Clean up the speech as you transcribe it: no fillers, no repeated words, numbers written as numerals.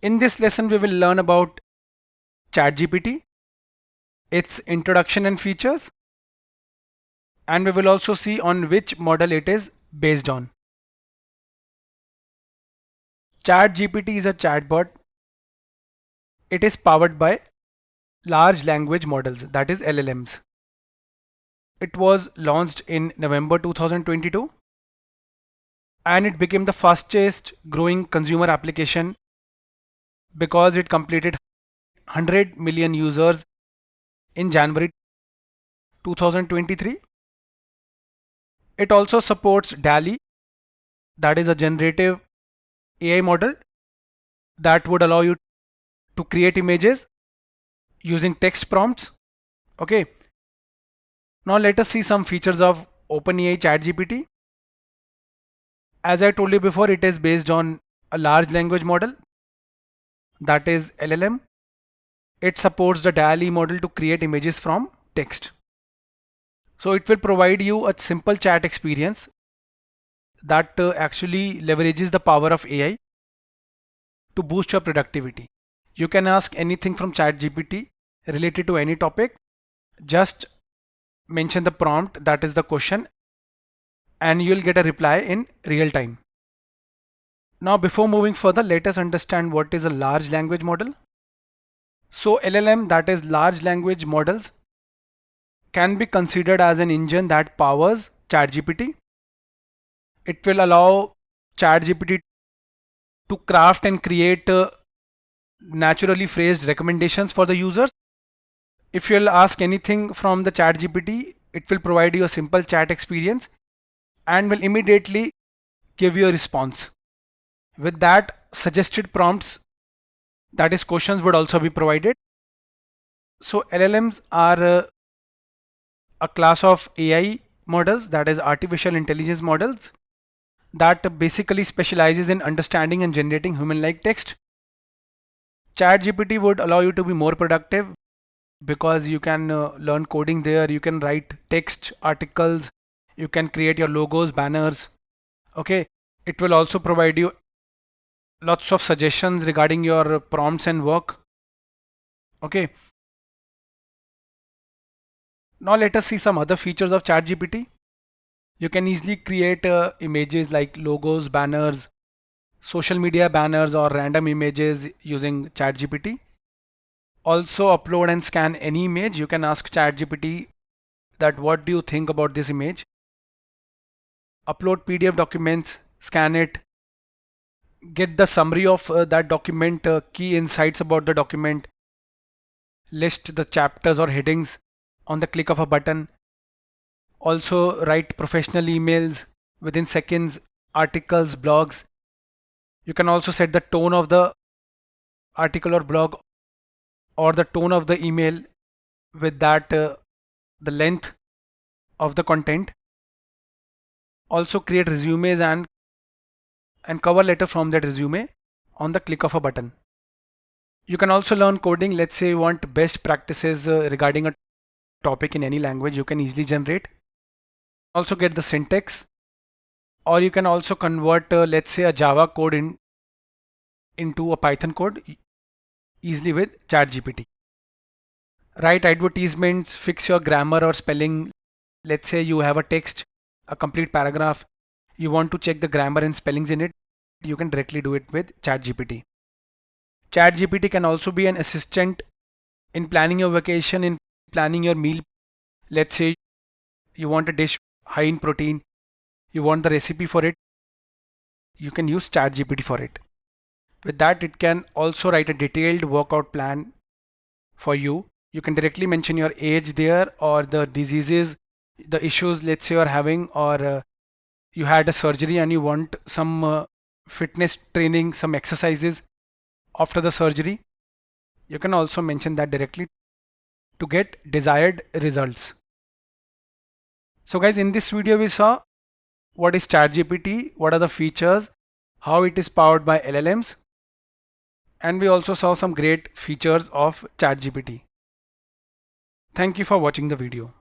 In this lesson, we will learn about ChatGPT, its introduction and features, and we will also see on which model it is based on. ChatGPT is a chatbot. It is powered by large language models, that is LLMs. It was launched in November 2022 and it became the fastest growing consumer application because it completed 100 million users in January 2023. It also supports DALL-E, that is a generative AI model that would allow you to create images using text prompts. Okay, now let us see some features of OpenAI ChatGPT. As I told you before, it is based on a large language model, that is LLM. It supports the DALL-E model to create images from text. So it will provide you a simple chat experience that actually leverages the power of AI to boost your productivity. You can ask anything from ChatGPT related to any topic. Just mention the prompt, that is the question, and you'll get a reply in real time. Now, before moving further, let us understand what is a large language model. So LLM, that is large language models, can be considered as an engine that powers ChatGPT. It will allow ChatGPT to craft and create naturally phrased recommendations for the users. If you'll ask anything from the ChatGPT, it will provide you a simple chat experience and will immediately give you a response. With that, suggested prompts, that is questions, would also be provided. So LLMs are a class of AI models, that is artificial intelligence models, that basically specializes in understanding and generating human-like text. ChatGPT would allow you to be more productive because you can learn coding there, you can write text, articles, you can create your logos, banners. Okay, it will also provide you lots of suggestions regarding your prompts and work. Okay, now let us see some other features of ChatGPT. You can easily create images like logos, banners, social media banners, or random images using ChatGPT. Also upload and scan any image. You can ask ChatGPT that what do you think about this image. Upload PDF documents, scan it, get the summary of that document, key insights about the document, list the chapters or headings on the click of a button. Also write professional emails within seconds, articles, blogs. You can also set the tone of the article or blog or the tone of the email with that the length of the content. Also create resumes and cover letter from that resume on the click of a button. You can also learn coding. Let's say you want best practices regarding a topic in any language, you can easily generate. Also get the syntax, or you can also convert let's say a Java code into a Python code easily with ChatGPT. Write advertisements, fix your grammar or spelling. Let's say you have a text, a complete paragraph, you want to check the grammar and spellings in it, you can directly do it with ChatGPT. ChatGPT can also be an assistant in planning your vacation, in planning your meal. Let's say you want a dish high in protein, you want the recipe for it, you can use ChatGPT for it. With that, it can also write a detailed workout plan for you. You can directly mention your age there or the diseases, the issues let's say you're having, or you had a surgery and you want some fitness training, some exercises after the surgery. You can also mention that directly to get desired results. So guys, in this video we saw what is ChatGPT, what are the features, how it is powered by LLMs, and we also saw some great features of ChatGPT. Thank you for watching the video.